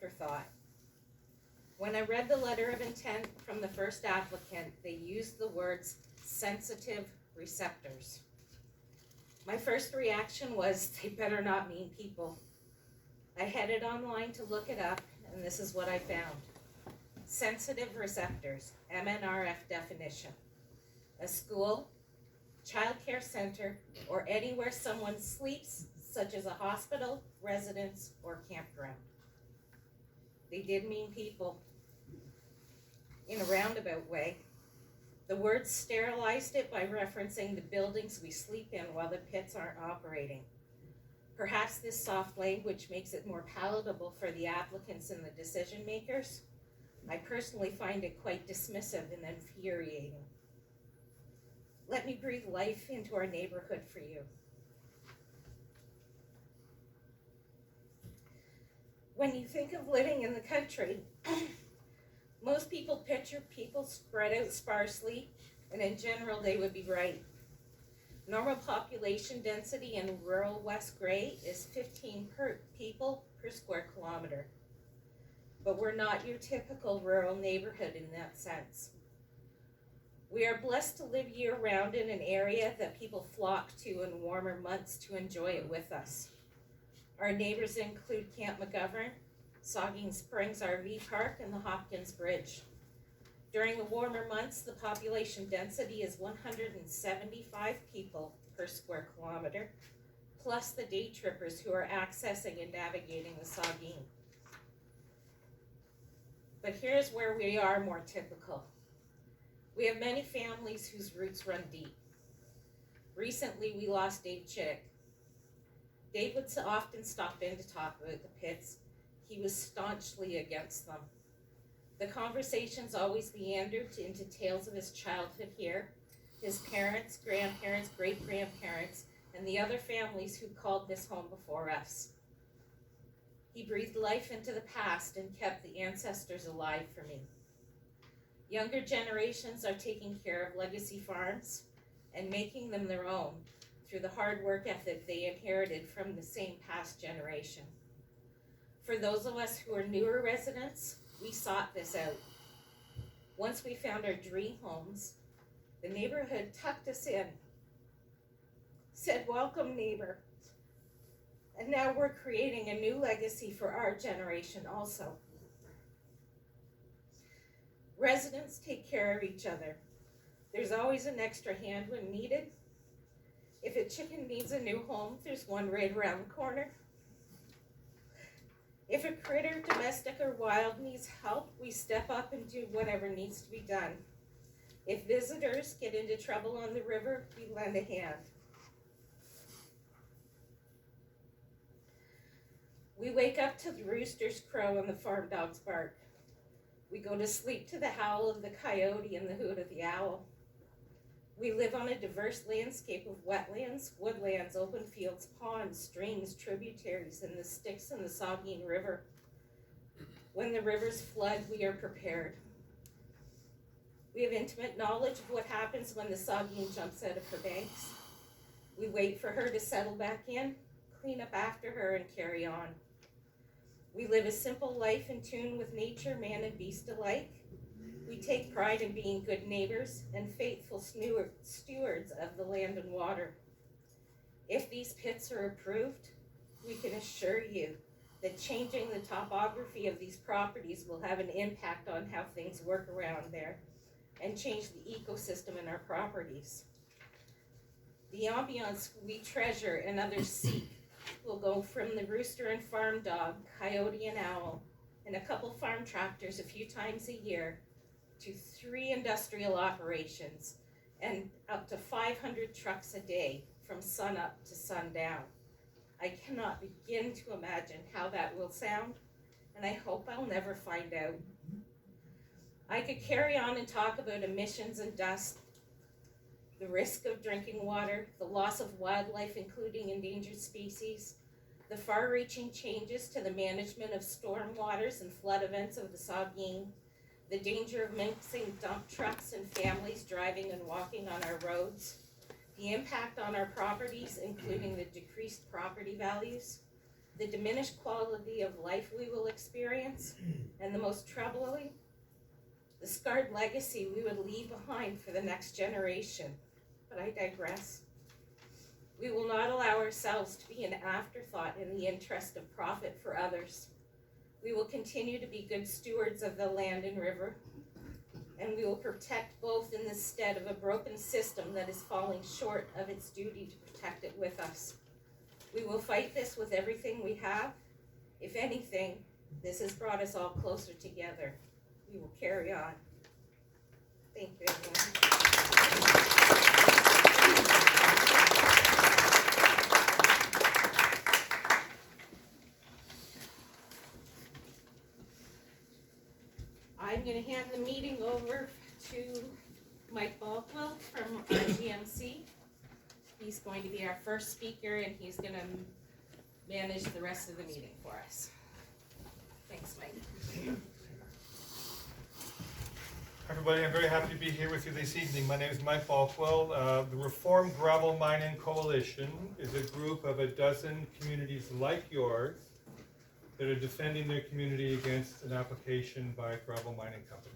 afterthought. When I read the letter of intent from the first applicant, they used the words sensitive receptors. My first reaction was, they better not mean people. I headed online to look it up, and this is what I found. Sensitive receptors, MNRF definition. A school, child care center, or anywhere someone sleeps, such as a hospital, residence, or campground. They did mean people in a roundabout way. The words sterilized it by referencing the buildings we sleep in while the pits aren't operating. Perhaps this soft language makes it more palatable for the applicants and the decision makers. I personally find it quite dismissive and infuriating. Let me breathe life into our neighborhood for you. When you think of living in the country, most people picture people spread out sparsely, and in general they would be right. Normal population density in rural West Grey is 15 people per square kilometer. But we're not your typical rural neighborhood in that sense. We are blessed to live year-round in an area that people flock to in warmer months to enjoy it with us. Our neighbors include Camp McGovern, Saugeen Springs RV Park, and the Hopkins Bridge. During the warmer months, the population density is 175 people per square kilometer, plus the day trippers who are accessing and navigating the Saugeen. But here's where we are more typical. We have many families whose roots run deep. Recently, we lost Dave Chittick. Dave would often stop in to talk about the pits. He was staunchly against them. The conversations always meandered into tales of his childhood here, his parents, grandparents, great-grandparents, and the other families who called this home before us. He breathed life into the past and kept the ancestors alive for me. Younger generations are taking care of legacy farms and making them their own through the hard work ethic they inherited from the same past generation. For those of us who are newer residents, we sought this out. Once we found our dream homes, the neighborhood tucked us in, said, "Welcome, neighbor." And now we're creating a new legacy for our generation also. Residents take care of each other. There's always an extra hand when needed. If a chicken needs a new home, there's one right around the corner. If a critter, domestic or wild, needs help, we step up and do whatever needs to be done. If visitors get into trouble on the river, we lend a hand. We wake up to the rooster's crow and the farm dog's bark. We go to sleep to the howl of the coyote and the hoot of the owl. We live on a diverse landscape of wetlands, woodlands, open fields, ponds, streams, tributaries, and the Styx and the Saugeen River. When the rivers flood, we are prepared. We have intimate knowledge of what happens when the Saugeen jumps out of her banks. We wait for her to settle back in, clean up after her, and carry on. We live a simple life in tune with nature, man and beast alike. We take pride in being good neighbors and faithful stewards of the land and water. If these pits are approved, we can assure you that changing the topography of these properties will have an impact on how things work around there and change the ecosystem in our properties. The ambiance we treasure and others seek will go from the rooster and farm dog, coyote and owl, and a couple farm tractors a few times a year, to 3 industrial operations and up to 500 trucks a day from sun up to sundown. I cannot begin to imagine how that will sound, and I hope I'll never find out. I could carry on and talk about emissions and dust, the risk of drinking water, the loss of wildlife, including endangered species, the far-reaching changes to the management of storm waters and flood events of the Saugeen, the danger of mixing dump trucks and families driving and walking on our roads, the impact on our properties, including the decreased property values, the diminished quality of life we will experience, and the most troubling, the scarred legacy we would leave behind for the next generation. But I digress. We will not allow ourselves to be an afterthought in the interest of profit for others. We will continue to be good stewards of the land and river, and we will protect both in the stead of a broken system that is falling short of its duty to protect it with us. We will fight this with everything we have. If anything, this has brought us all closer together. We will carry on. Thank you, everyone. I'm going to hand the meeting over to Mike Baldwell from our GMC. He's going to be our first speaker, and he's going to manage the rest of the meeting for us. Thanks, Mike. Everybody, I'm very happy to be here with you this evening. My name is Mike Baldwell. The Reformed Gravel Mining Coalition is a group of a dozen communities like yours that are defending their community against an application by a gravel mining company.